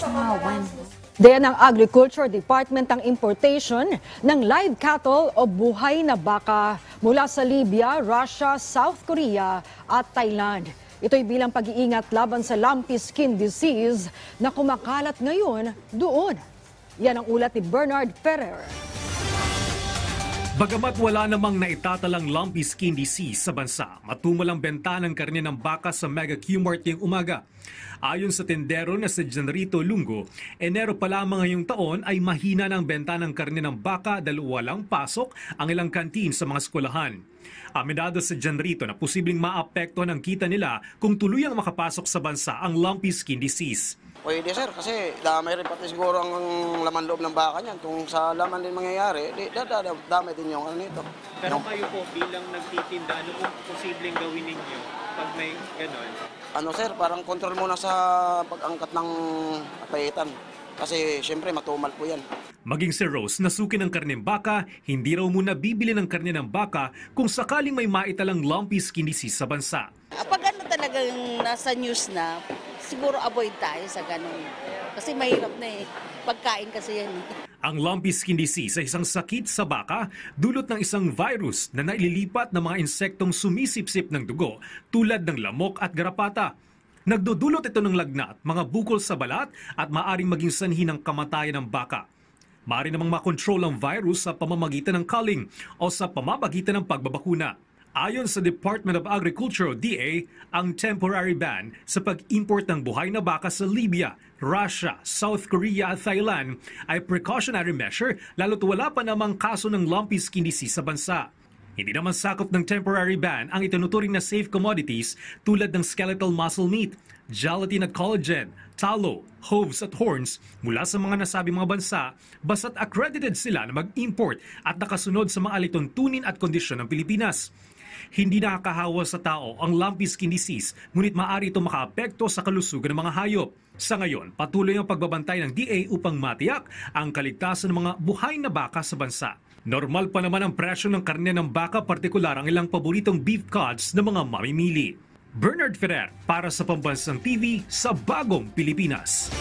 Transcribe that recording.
When? Diyan ang Agriculture Department ang importation ng live cattle o buhay na baka mula sa Libya, Russia, South Korea at Thailand. Ito'y bilang pag-iingat laban sa lumpy skin disease na kumakalat ngayon doon. Yan ang ulat ni Bernard Ferrer. Bagamat wala namang naitatalang lumpy skin disease sa bansa, matumal ang benta ng karne ng baka sa Mega Q-Mart ngayong umaga. Ayon sa tendero na si Janrito Lungo, Enero pa lamang ngayong taon ay mahina ng benta ng karne ng baka dahil walang pasok ang ilang kantin sa mga eskwelahan. Aminado si Janrito na posibleng maapektuhan ang kita nila kung tuluyang makapasok sa bansa ang lumpy skin disease. Pwede sir, kasi damay rin pati siguro ang laman loob ng baka niyan. Kung sa laman din mangyayari, damay din yung ano nito. Pero kayo po bilang nagtitinda, ano kung posibleng gawin ninyo pag may ganon? Ano sir, parang control muna sa pag-angkat ng payitan. Kasi siyempre matumal po yan. Maging si Rose, nasuki ng karne ng baka, hindi raw muna bibili ng karne ng baka kung sakaling may maitalang lumpy skin disease sa bansa. Pag ano talagang nasa news na, siguro avoid tayo sa ganun. Kasi mahirap na eh. Pagkain kasi yan. Ang lumpy skin disease ay isang sakit sa baka dulot ng isang virus na naililipat ng mga insektong sumisipsip ng dugo tulad ng lamok at garapata. Nagdudulot ito ng lagnat, mga bukol sa balat at maaring maging sanhi ng kamatayan ng baka. Maaari namang makontrol ang virus sa pamamagitan ng culling o sa pamamagitan ng pagbabakuna. Ayon sa Department of Agriculture o DA, ang temporary ban sa pag-import ng buhay na baka sa Libya, Russia, South Korea at Thailand ay precautionary measure lalo't wala pa namang kaso ng lumpy skin disease sa bansa. Hindi naman sakop ng temporary ban ang itinuturing na safe commodities tulad ng skeletal muscle meat, gelatin at collagen, tallow, hooves at horns mula sa mga nasabing mga bansa basta't accredited sila na mag-import at nakasunod sa mga alituntunin at kondisyon ng Pilipinas. Hindi nakakahawa sa tao ang lumpy skin disease, ngunit maaari ito makaapekto sa kalusugan ng mga hayop. Sa ngayon, patuloy ang pagbabantay ng DA upang matiyak ang kaligtasan ng mga buhay na baka sa bansa. Normal pa naman ang presyo ng karne ng baka, partikular ang ilang paboritong beef cuts ng mga mamimili. Bernard Ferrer para sa Pambansang TV sa Bagong Pilipinas.